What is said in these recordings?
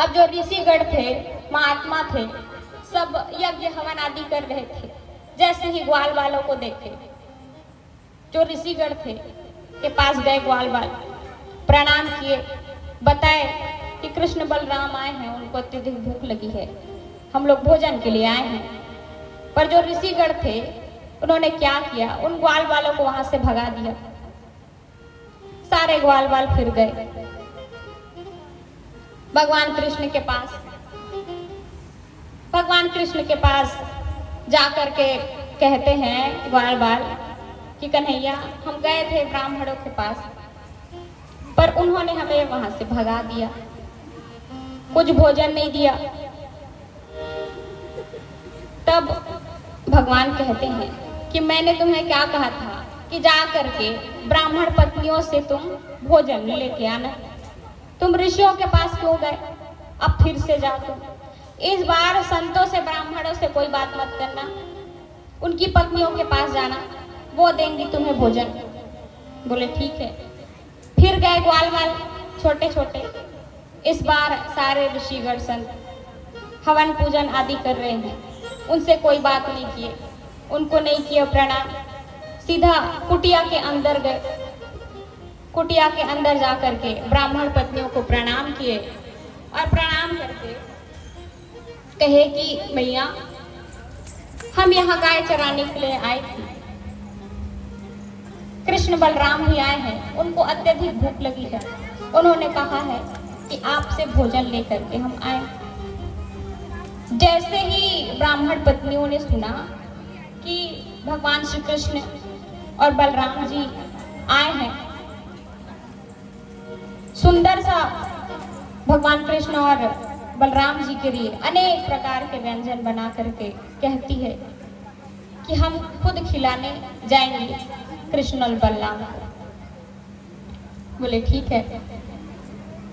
अब जो ऋषिगण थे, महात्मा थे, सब यज्ञ हवन आदि कर रहे थे। जैसे ही ग्वाल वालों को देखे, जो ऋषिगण थे के पास गए, ग्वाल वाल प्रणाम किए, बताए कि कृष्ण बलराम आए हैं, उनको अत्यधिक भूख लगी है, हम लोग भोजन के लिए आए हैं। पर जो ऋषिगण थे उन्होंने क्या किया, उन ग्वाल वालों को वहां से भगा दिया। सारे ग्वाल वाल फिर गए भगवान कृष्ण के पास। भगवान कृष्ण के पास जाकर के कहते हैं ग्वाल बाल कि कन्हैया, हम गए थे ब्राह्मणों के पास, पर उन्होंने हमें वहां से भगा दिया, कुछ भोजन नहीं दिया। तब भगवान कहते हैं कि मैंने तुम्हें क्या कहा था कि जा करके ब्राह्मण पत्नियों से तुम भोजन लेके आना। तुम ऋषियों के पास क्यों गए? अब फिर से जाओ तुम। इस बार संतों से, ब्राह्मणों से कोई बात मत करना, उनकी पत्नियों के पास जाना, वो देंगी तुम्हें भोजन। बोले ठीक है। फिर गए ग्वाल वाल छोटे छोटे। इस बार सारे ऋषिगण संत हवन पूजन आदि कर रहे हैं, उनसे कोई बात नहीं किए, उनको नहीं किया प्रणाम। सीधा कुटिया के अंदर गए। कुटिया के अंदर जाकर के ब्राह्मण पत्नियों को प्रणाम किए और प्रणाम करके कहे कि मैया, हम यहाँ गाय चराने के लिए आए थे, कृष्ण बलराम ही आए हैं, उनको अत्यधिक भूख लगी है, उन्होंने कहा है कि आपसे भोजन लेकर के हम आए। जैसे ही ब्राह्मण पत्नियों ने सुना कि भगवान श्री कृष्ण और बलराम जी आए हैं, सुंदर सा भगवान कृष्ण और बलराम जी के लिए अनेक प्रकार के व्यंजन बना करके कहती है कि हम खुद खिलाने जाएंगे कृष्ण और बलराम को। बोले ठीक है।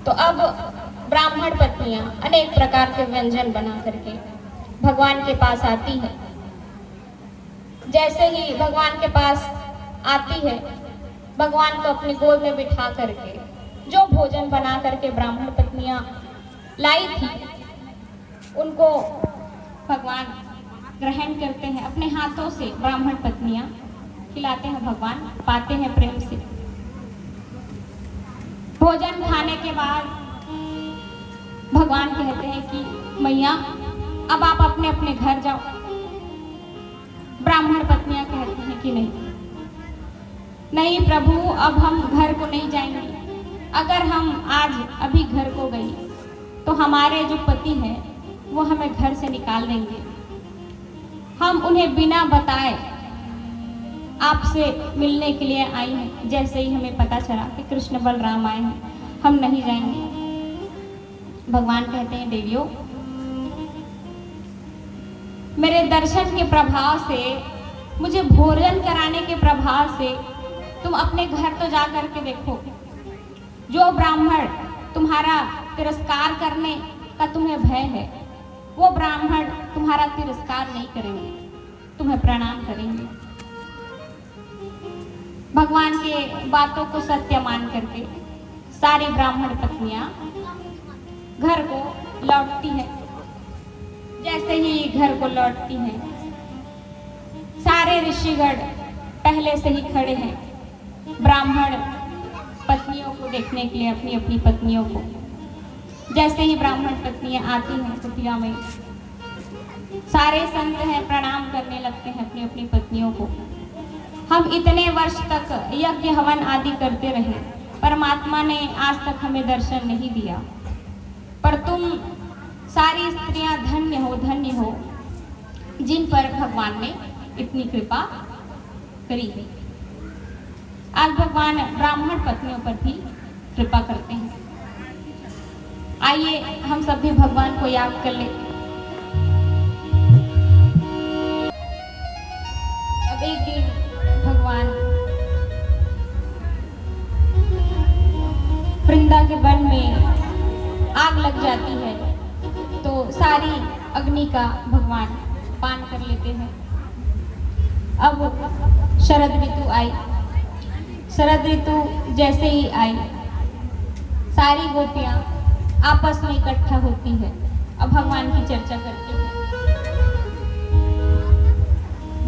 तो अब ब्राह्मण पत्नियां अनेक प्रकार के व्यंजन बना करके भगवान के पास आती है। जैसे ही भगवान के पास आती है, भगवान को अपनी गोद में बिठा करके जो भोजन बना करके ब्राह्मण पत्नियां लाई थी, उनको भगवान ग्रहण करते हैं अपने हाथों से। ब्राह्मण पत्नियां खिलाते हैं, भगवान पाते हैं प्रेम से। भोजन खाने के बाद भगवान कहते हैं कि मैया, अब आप अपने अपने घर जाओ। ब्राह्मण पत्नियां कहती हैं कि नहीं प्रभु, अब हम घर को नहीं जाएंगे। अगर हम आज अभी घर को गए तो हमारे जो पति हैं वो हमें घर से निकाल देंगे। हम उन्हें बिना बताए आपसे मिलने के लिए आई हैं। जैसे ही हमें पता चला कि कृष्ण बलराम आए हैं, हम नहीं जाएंगे। भगवान कहते हैं देवियों, मेरे दर्शन के प्रभाव से, मुझे भोजन कराने के प्रभाव से तुम अपने घर तो जा करके देखो। जो ब्राह्मण तुम्हारा तिरस्कार करने का तुम्हें भय है, वो ब्राह्मण तुम्हारा तिरस्कार नहीं करेंगे, तुम्हें प्रणाम करेंगे। भगवान के बातों को सत्य मान करके सारी ब्राह्मण पत्नियां घर को लौटती हैं। जैसे ही घर को लौटती हैं, सारे ऋषिगण पहले से ही खड़े हैं ब्राह्मण पत्नियों को देखने के लिए, अपनी अपनी पत्नियों को। जैसे ही ब्राह्मण पत्नियां आती हैं कुटिया में, सारे संत हैं प्रणाम करने लगते हैं अपनी अपनी पत्नियों को। हम इतने वर्ष तक यज्ञ हवन आदि करते रहे, परमात्मा ने आज तक हमें दर्शन नहीं दिया, पर तुम सारी स्त्रियां धन्य हो जिन पर भगवान ने इतनी कृपा करी है। आज भगवान ब्राह्मण पत्नियों पर भी कृपा करते हैं। आइए हम सब भी भगवान को याद कर लें। अब एक दिन भगवान वृंदा के वन में आग लग जाती है, तो सारी अग्नि का भगवान पान कर लेते हैं। अब शरद ऋतु आई। शरद ऋतु जैसे ही आई, सारी गोपियां आपस में इकट्ठा होती है और भगवान की चर्चा करती है।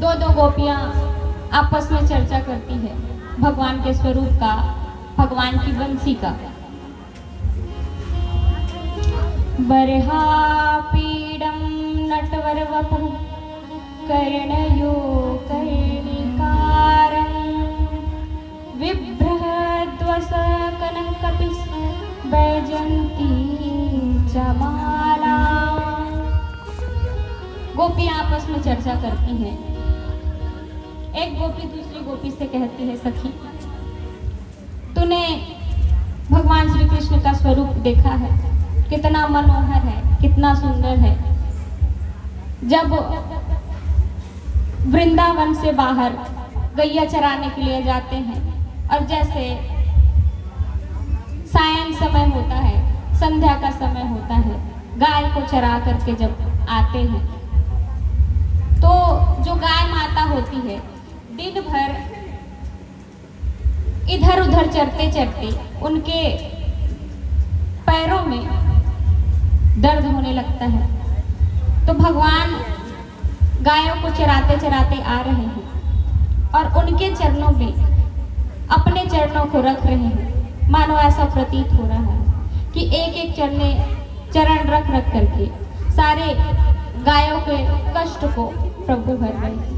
दो दो गोपियां आपस में चर्चा करती है भगवान के स्वरूप का, भगवान की बंसी का। बरहा पीडम नटवर वपु कर्णयो कर्णिकारं विभ्रहद्वस कनकपिस बैजंती चमाला। गोपियां आपस में चर्चा करती हैं। एक गोपी दूसरी गोपी से कहती है, सखी तूने भगवान श्री कृष्ण का स्वरूप देखा है, कितना मनोहर है, कितना सुंदर है। जब वृंदावन से बाहर गैया चराने के लिए जाते हैं और जैसे सायं समय होता है, संध्या का समय होता है, गाय को चरा करके जब आते हैं तो जो गाय माता होती है दिन भर इधर उधर चरते चरते उनके पैरों में दर्द होने लगता है। तो भगवान गायों को चराते चराते आ रहे हैं और उनके चरणों में अपने चरणों को रख रहे हैं। मानो ऐसा प्रतीत हो रहा है कि एक एक चरण रख रख करके सारे गायों के कष्ट को प्रभु हर रहे हैं।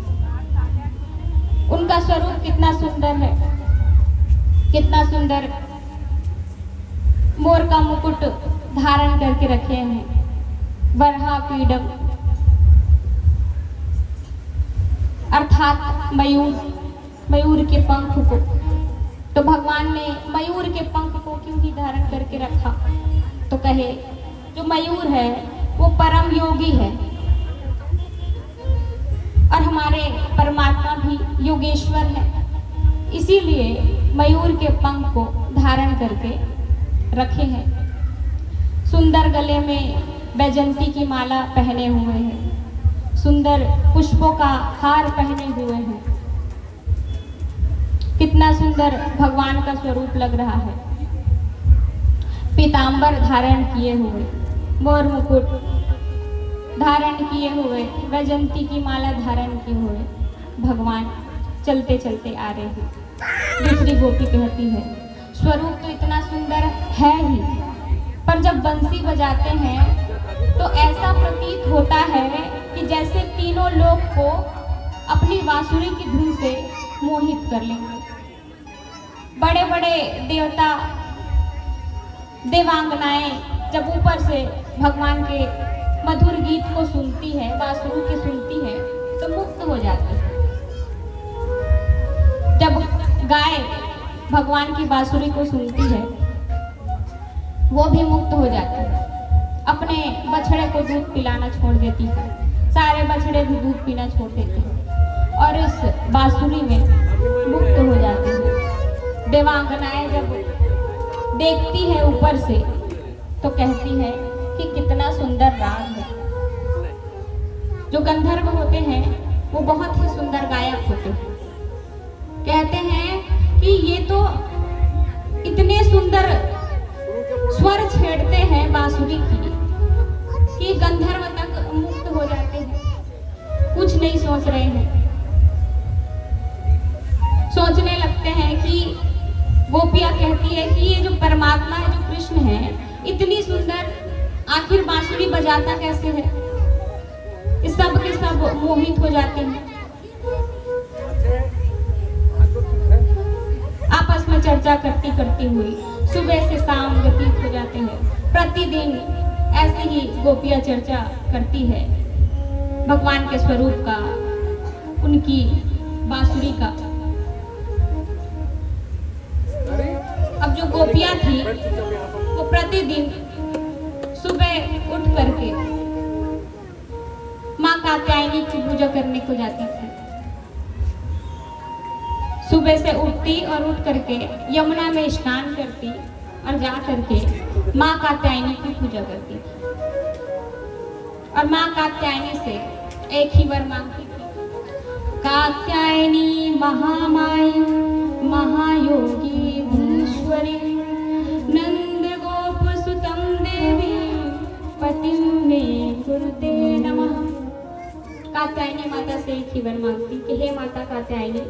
उनका स्वरूप कितना सुंदर है, कितना सुंदर मोर का मुकुट धारण करके रखे हैं। बरहा पीडम अर्थात मयूर के पंख को। तो भगवान ने मयूर के पंख को क्यों ही धारण करके रखा? तो कहे जो मयूर है वो परम योगी है और हमारे परमात्मा भी योगेश्वर है, इसीलिए मयूर के पंख को धारण करके रखे हैं। सुंदर गले में बैजंती की माला पहने हुए हैं, सुंदर पुष्पों का हार पहने हुए हैं। कितना सुंदर भगवान का स्वरूप लग रहा है। पीतांबर धारण किए हुए, मोर मुकुट धारण किए हुए, वैजंती की माला धारण किए हुए भगवान चलते चलते आ रहे हैं। दूसरी गोपी कहती है, स्वरूप तो इतना सुंदर है ही, पर जब बंसी बजाते हैं तो ऐसा प्रतीत होता है कि जैसे तीनों लोग को अपनी बांसुरी की धुन से मोहित कर लेंगे। बड़े बड़े देवता देवांगनाएं जब ऊपर से भगवान के मधुर गीत को सुनती है, बांसुरी के सुनती है, तो मुक्त हो जाती है। जब गाय भगवान की बांसुरी को सुनती है वो भी मुक्त हो जाती है, अपने बछड़े को दूध पिलाना छोड़ देती है, सारे बछड़े भी दूध पीना छोड़ देते हैं और इस बांसुरी में मुक्त हो जाते हैं। देवांगनाएं जब देखती है ऊपर से तो कहती है कि कितना सुंदर राग है। जो गंधर्व होते हैं वो बहुत ही सुंदर गायक होते हैं। कहते हैं कि ये तो इतने सुंदर स्वर छेड़ते हैं बांसुरी की कि गंधर्व तक मुक्त हो जाते हैं, कुछ नहीं सोच रहे हैं। सोचने लगते हैं कि गोपियां कहती है कि ये जो परमात्मा है, जो कृष्ण है, इतनी सुंदर आखिर बांसुरी बजाता कैसे है? इस सब के सब मोहित हो जाते हैं। आपस में चर्चा करती करती हुई सुबह से शाम व्यतीत हो जाते हैं। प्रतिदिन ऐसे ही गोपियां चर्चा करती है भगवान के स्वरूप का, उनकी बांसुरी का। अब जो गोपियां थी वो प्रतिदिन सुबह उठ करके माँ कात्यायनी की पूजा करने को जाती थी। सुबह से उठती और उठ करके यमुना में स्नान करती और जा करके माँ कात्यायनी की पूजा करती थी और माँ कात्यायनी से एक ही वर मांगती थी, कात्यायनी महामाया महायोगी ईश्वरी नंद गोप सुतम देवी पतिं मे कुरुते नमः। कात्यायनी माता से एक ही वर मांगती कि हे माता कात्यायनी,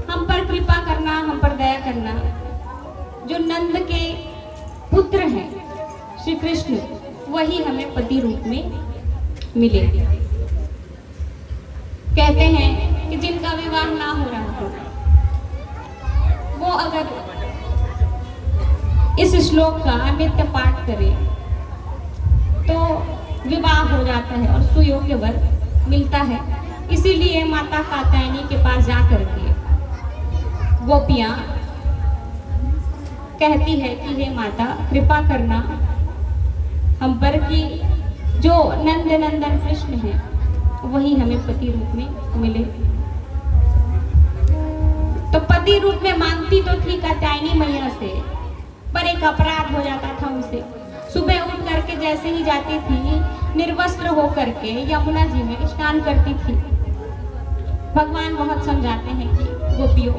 हम पर कृपा करना, हम पर दया करना। जो नंद के पुत्र हैं श्री कृष्ण, वही हमें पति रूप में मिले। कहते हैं कि जिनका विवाह ना हो रहा हो, वो अगर इस श्लोक का नित्य पाठ करे तो विवाह हो जाता है और सुयोग्य वर मिलता है। इसीलिए माता कात्यायनी के पास जा करके गोपियां कहती है कि हे माता कृपा करना हम पर कि जो नंद नंदन कृष्ण है वही हमें पति रूप में मिले। तो पति रूप में मांगती तो थी कात्यायनी मैया से, पर एक अपराध हो जाता था उनसे। सुबह उठ करके जैसे ही जाती थी, निर्वस्त्र होकर के यमुना जी में स्नान करती थी। भगवान बहुत समझाते हैं कि गोपियों,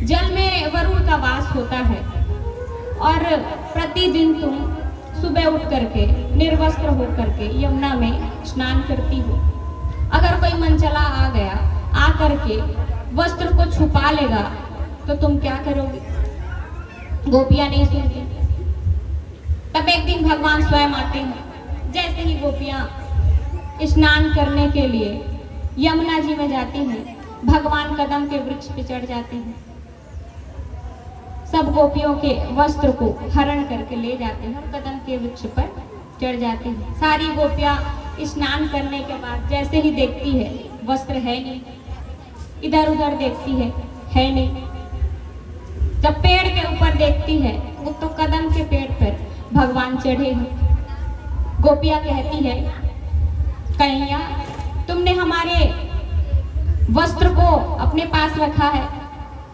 जल में वरुण का वास होता है और प्रतिदिन तुम सुबह उठ करके निर्वस्त्र होकर के यमुना में स्नान करती हो। अगर कोई मनचला आ गया, आ करके वस्त्र को छुपा लेगा तो तुम क्या करोगे? गोपियां नहीं सुनती। तब एक दिन भगवान स्वयं आते हैं। जैसे ही गोपियां स्नान करने के लिए यमुना जी में जाती हैं, भगवान कदम के वृक्ष पे चढ़ जाते हैं। सब गोपियों के वस्त्र को हरण करके ले जाते हैं और कदम के वृक्ष पर चढ़ जाते हैं। सारी गोपियां स्नान करने के बाद जैसे ही देखती है वस्त्र है नहीं, इधर उधर देखती है नहीं। जब पेड़ के ऊपर देखती है वो तो कदम के पेड़ पर भगवान चढ़े हैं। गोपियां कहती है, कन्हैया तुमने हमारे वस्त्र को अपने पास रखा है।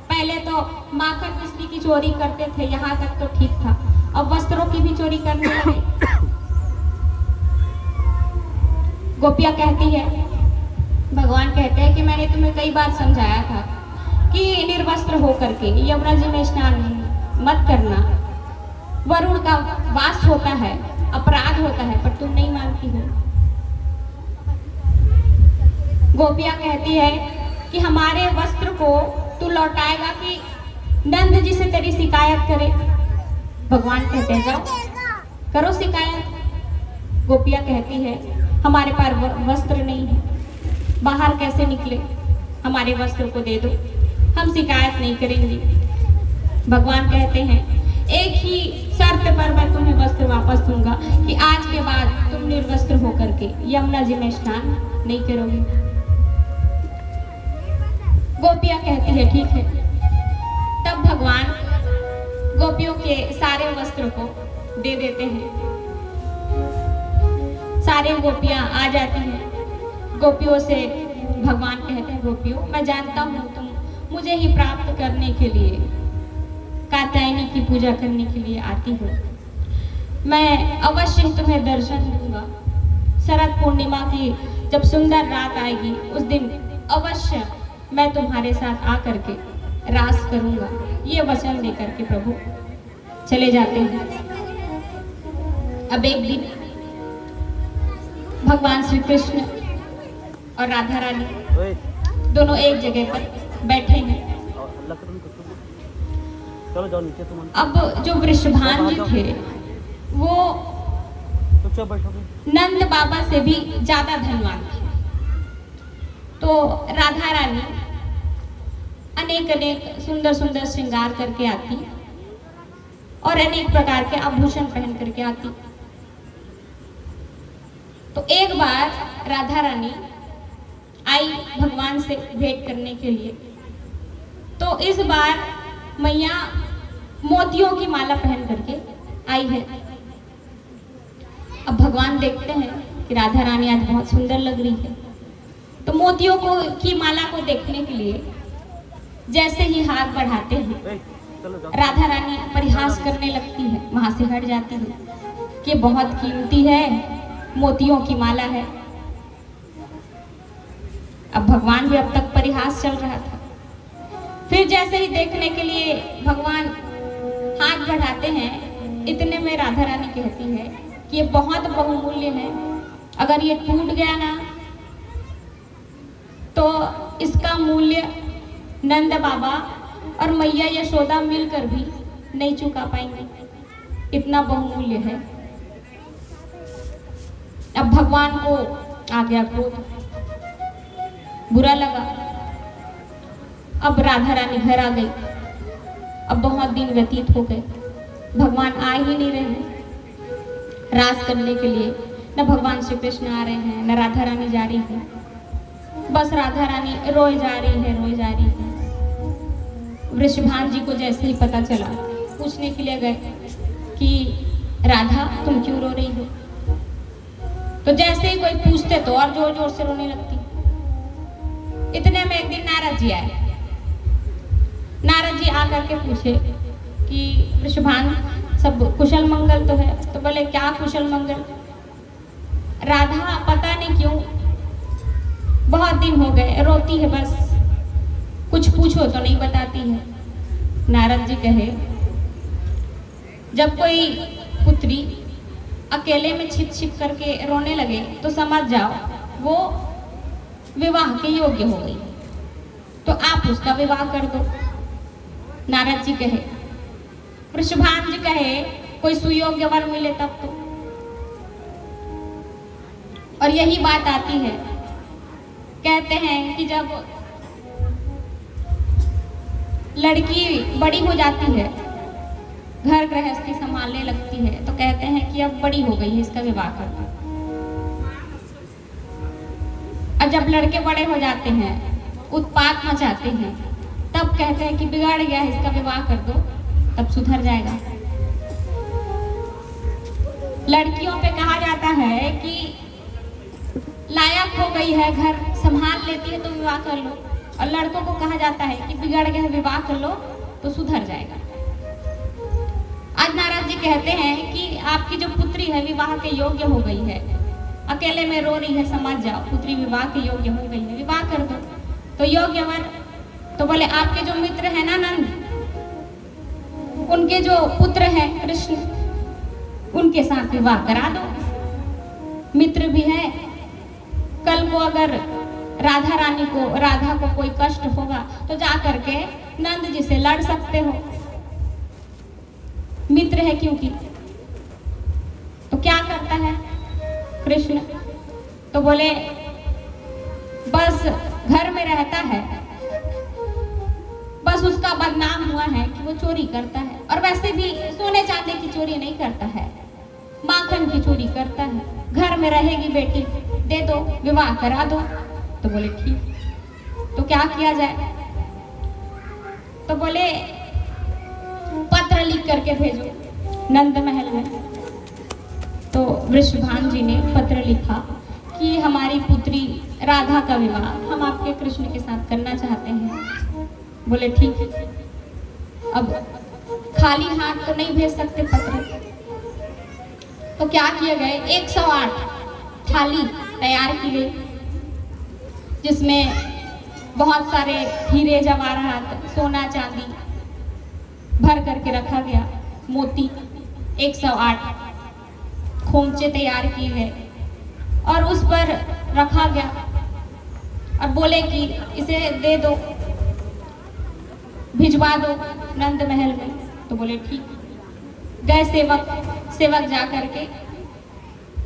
पहले तो माखन मिश्री की चोरी करते थे, यहाँ तक तो ठीक था, अब वस्त्रों की भी चोरी करने लगे। गोपियां कहती है, भगवान कहते हैं कि मैंने तुम्हें कई बार समझाया था कि निर्वस्त्र होकर के यमुना जी में स्नान मत करना। वरुण का वास होता है, अपराध होता है, पर तुम नहीं मानती हो। गोपियां कहती है कि हमारे वस्त्र को तू लौटाएगा कि नंद जी से तेरी शिकायत करे। भगवान कहते हैं जाओ करो शिकायत। गोपियां कहती है हमारे पास वस्त्र नहीं है, बाहर कैसे निकले, हमारे वस्त्र को दे दो, हम शिकायत नहीं करेंगे। भगवान कहते हैं एक ही शर्त पर मैं तुम्हें वस्त्र वापस दूंगा कि आज के बाद तुम निर्वस्त्र होकर के यमुना जी में स्नान नहीं करोगे। गोपियां कहती है ठीक है। तब भगवान गोपियों के सारे वस्त्र को दे देते हैं। सारे गोपियां आ जाती हैं। गोपियों से भगवान कहते हैं, गोपियों मैं जानता हूँ तुम मुझे ही प्राप्त करने के लिए, कात्यायनी की पूजा करने के लिए आती हो। मैं अवश्य ही तुम्हें दर्शन दूंगा। शरद पूर्णिमा की जब सुंदर रात आएगी उस दिन अवश्य मैं तुम्हारे साथ आकर के रास करूंगा। ये वचन देकर के प्रभु चले जाते हैं। अब एक दिन भगवान श्री कृष्ण और राधा रानी दोनों एक जगह पर बैठे हैं। अब जो वृषभान जी थे वो नंद बाबा से भी ज्यादा धनवान थे। तो राधा रानी अनेक अनेक सुंदर सुंदर श्रृंगार करके आती और अनेक प्रकार के आभूषण पहन करके आती। तो एक बार राधा रानी आई भगवान से भेंट करने के लिए। तो इस बार मैया मोतियों की माला पहन करके आई है। अब भगवान देखते हैं कि राधा रानी आज बहुत सुंदर लग रही है। तो मोतियों की माला को देखने के लिए जैसे ही हाथ बढ़ाते हैं, राधा रानी परिहास करने लगती है, वहां से हट जाती है कि बहुत कीमती है, मोतियों की माला है। अब भगवान भी अब तक परिहास चल रहा था। फिर जैसे ही देखने के लिए भगवान हाथ बढ़ाते हैं इतने में राधा रानी कहती है कि ये बहुत बहुमूल्य है, अगर ये टूट गया ना तो इसका मूल्य नंद बाबा और मैया यशोदा मिलकर भी नहीं चुका पाएंगे, इतना बहुमूल्य है। अब भगवान को आ गया क्रोध, बुरा लगा। अब राधा रानी घर आ गई। अब बहुत दिन व्यतीत हो गए, भगवान आ ही नहीं रहे हैं रास करने के लिए। न भगवान श्री कृष्ण आ रहे हैं, न राधा रानी जा रही है। बस राधा रानी रोए जा रही है, रोए जा रही है। वृषभान जी को जैसे ही पता चला, पूछने के लिए गए कि राधा तुम क्यों रो रही हो? तो जैसे ही कोई पूछते तो और जोर जोर से रोने लगती। इतने में एक दिन नारद जी आए। नारद जी आकर के पूछे कि वृषभान सब कुशल मंगल तो है? तो बोले क्या कुशल मंगल? राधा पता नहीं क्यों बहुत दिन हो गए रोती है, बस कुछ पूछो तो नहीं बताती है। नारद जी कहे जब कोई पुत्री अकेले में छिप छिप करके रोने लगे तो समझ जाओ वो विवाह के योग्य हो गई, तो आप उसका विवाह कर दो। नारद जी कहे, वृषभान जी कहे कोई सुयोग्य वर मिले तब तो। और यही बात आती है, कहते हैं कि जब लड़की बड़ी हो जाती है, घर गृहस्थी संभालने लगती है, तो कहते हैं कि अब बड़ी हो गई है, इसका विवाह कर दो। और जब लड़के बड़े हो जाते हैं, उत्पात मचाते हैं, तब कहते हैं कि बिगड़ गया है, इसका विवाह कर दो, तब सुधर जाएगा। लड़कियों पे कहा जाता है कि लायक हो गई है, घर संभाल लेती है तो विवाह कर लो, और लड़कों को कहा जाता है कि बिगड़ गया है, विवाह कर लो तो सुधर जाएगा। आज नारद जी कहते हैं कि आपकी जो पुत्री है विवाह के योग्य हो गई है, अकेले में रो रही है, समझ जाओ पुत्री विवाह के योग्य हो गई है, विवाह कर दो। तो योग्य वर, तो बोले आपके जो मित्र है ना नंद, उनके जो पुत्र है कृष्ण, उनके साथ विवाह करा दो। मित्र भी है, कल को अगर राधा को कोई कष्ट होगा तो जा करके नंद जी से लड़ सकते हो, मित्र है क्योंकि। तो क्या करता है कृष्ण? तो बोले बस घर में रहता है, बस उसका बदनाम हुआ है कि वो चोरी करता है, और वैसे भी सोने चांदी की चोरी नहीं करता है, माखन की चोरी करता है। घर में रहेगी बेटी, दे दो, विवाह करा दो। तो बोले ठीक, तो क्या किया जाए? तो बोले पत्र लिख करके भेजो नंद महल में। तो वृषभान जी ने पत्र लिखा कि हमारी पुत्री राधा का विवाह हम आपके कृष्ण के साथ करना चाहते हैं। बोले ठीक है। अब खाली हाथ तो नहीं भेज सकते पत्र, तो क्या किए गए, 108 थाली तैयार की गई, जिसमें बहुत सारे हीरे जवाहरात, सोना चांदी भर करके रखा गया, मोती 108 खोमचे तैयार किए गए और उस पर रखा गया, और बोले कि इसे दे दो, भिजवा दो नंद महल में। तो बोले ठीक। गए सेवक जा करके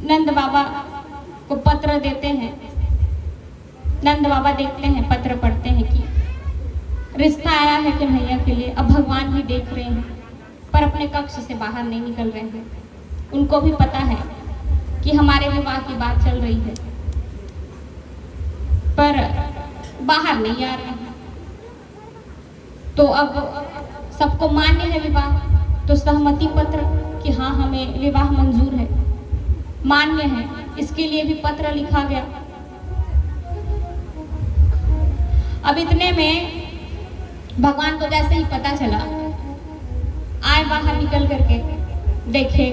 नंद बाबा को पत्र देते हैं। नंद बाबा देखते हैं, पत्र पढ़ते हैं कि रिश्ता आया है कन्हैया के लिए। अब भगवान भी देख रहे हैं, पर अपने कक्ष से बाहर नहीं निकल रहे हैं। उनको भी पता है कि हमारे विवाह की बात चल रही है, पर बाहर नहीं आ रहे हैं। तो अब सबको मान्य है विवाह, तो सहमति पत्र कि हाँ हमें विवाह मंजूर है, मान्य है, इसके लिए भी पत्र लिखा गया। अब इतने में भगवान को जैसे ही पता चला, आए बाहर निकल करके, देखे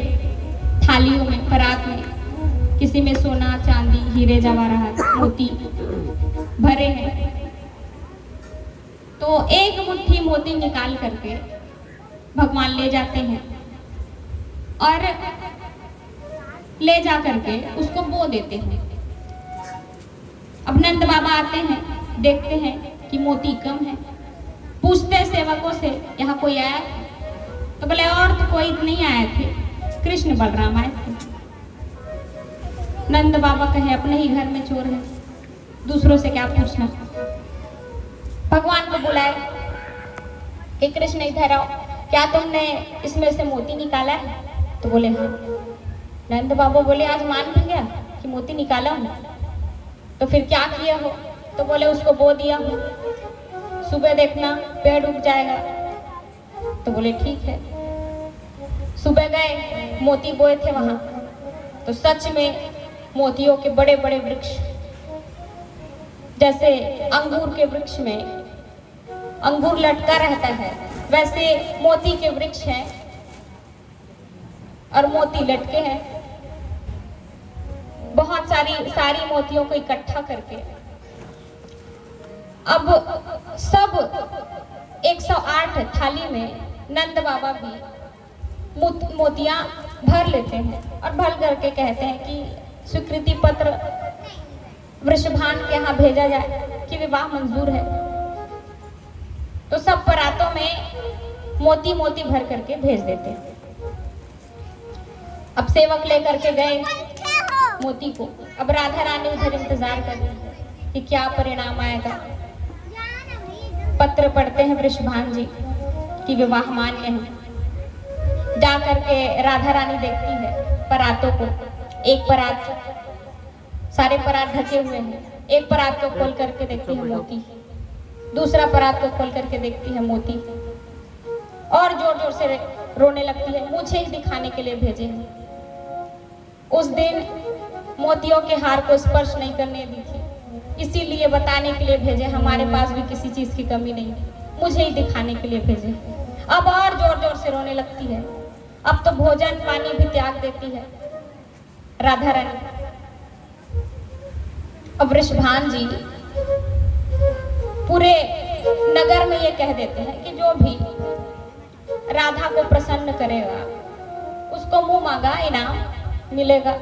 थालियों में, परात में, किसी में सोना चांदी हीरे जवाहरात मोती भरे हैं। तो एक मुट्ठी मोती निकाल करके भगवान ले जाते हैं और ले जा करके उसको बो देते हैं। अब नंद बाबा आते हैं, देखते हैं कि मोती कम है, पूछते हैं सेवकों से यहाँ कोई आया? तो बोले और तो कोई नहीं आए थे, कृष्ण बलराम आए थे। नंद बाबा कहे अपने ही घर में चोर है, दूसरों से क्या पूछना। भगवान को बुलाए कि कृष्ण इधर आओ, क्या तुमने इसमें से मोती निकाला है? तो बोले हाँ। नंद बाबा बोले आज मान भी गया कि मोती निकाला हूँ, तो फिर क्या किया हो? तो बोले उसको बो दिया हूँ, सुबह देखना पेड़ उग जाएगा। तो बोले ठीक है। सुबह गए, मोती बोए थे वहां, तो सच में मोतियों के बड़े बड़े वृक्ष, जैसे अंगूर के वृक्ष में अंगूर लटका रहता है, वैसे मोती के वृक्ष हैं और मोती लटके हैं। बहुत सारी मोतियों को इकट्ठा करके अब सब 108 थाली में नंद बाबा भी मोतियां भर लेते हैं और भर करके कहते हैं कि स्वीकृति पत्र वृषभान के यहाँ भेजा जाए कि विवाह मंजूर है। तो सब परातों में मोती मोती भर करके भेज देते हैं। अब सेवक लेकर के गए मोती को। अब राधा रानी उधर इंतजार कर रही है कि क्या परिणाम आएगा। पत्र पढ़ते हैं वृषभान जी कि विवाह मान्य है। जा करके राधा रानी देखती है परातों को। एक परात, सारे परात ढके हुए हैं, एक परात को खोल करके देखती है मोती, दूसरा परात को खोल करके देखती है मोती, और जोर जोर से रोने लगती है, मुझे ही दिखाने के लिए भेजे हैं। उस दिन मोतियों के हार को स्पर्श नहीं करने दी थी, इसीलिए बताने के लिए भेजे हमारे पास भी किसी चीज की कमी नहीं, मुझे ही दिखाने के लिए भेजे। अब और जोर जोर से रोने लगती है। अब तो भोजन पानी भी त्याग देती है राधा रानी। अब वृषभान जी पूरे नगर में ये कह देते हैं कि जो भी राधा को प्रसन्न करेगा उसको मुंह मांगा इनाम मिलेगा।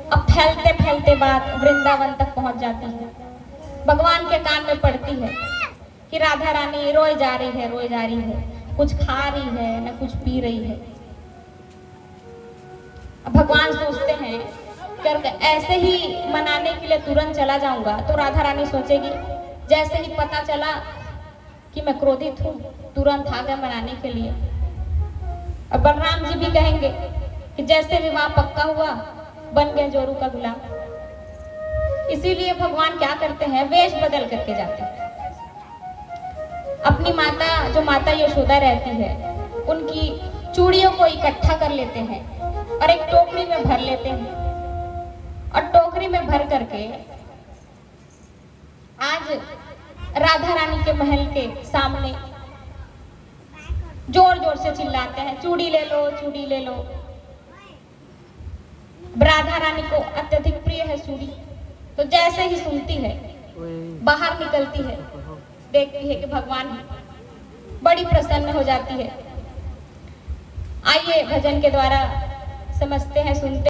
अब फैलते फैलते बात वृंदावन तक पहुंच जाती है। भगवान के कान में पड़ती है कि राधा रानी रोए जा रही है, कुछ खा रही है न कुछ पी रही है। अब भगवान सोचते हैं कि ऐसे ही मनाने के लिए तुरंत चला जाऊंगा तो राधा रानी सोचेगी, जैसे ही पता चला कि मैं क्रोधित हूँ तुरंत आ गए मनाने के लिए। और बलराम जी भी कहेंगे कि जैसे विवाह पक्का हुआ बन गए जोरू का गुलाम। इसीलिए भगवान क्या करते हैं, वेश बदल करके जाते हैं। अपनी माता, जो माता यशोदा रहती है, उनकी चूड़ियों को इकट्ठा कर लेते हैं और एक टोकरी में भर लेते हैं। और टोकरी में भर करके आज राधा रानी के महल के सामने जोर जोर से चिल्लाते हैं, चूड़ी ले लो, चूड़ी ले लो। राधा रानी को अत्यधिक प्रिय है चूड़ी, तो जैसे ही सुनती है बाहर निकलती है, देखती है कि भगवान बड़ी प्रसन्न हो जाती है। आइए भजन के द्वारा समझते हैं, सुनते हैं।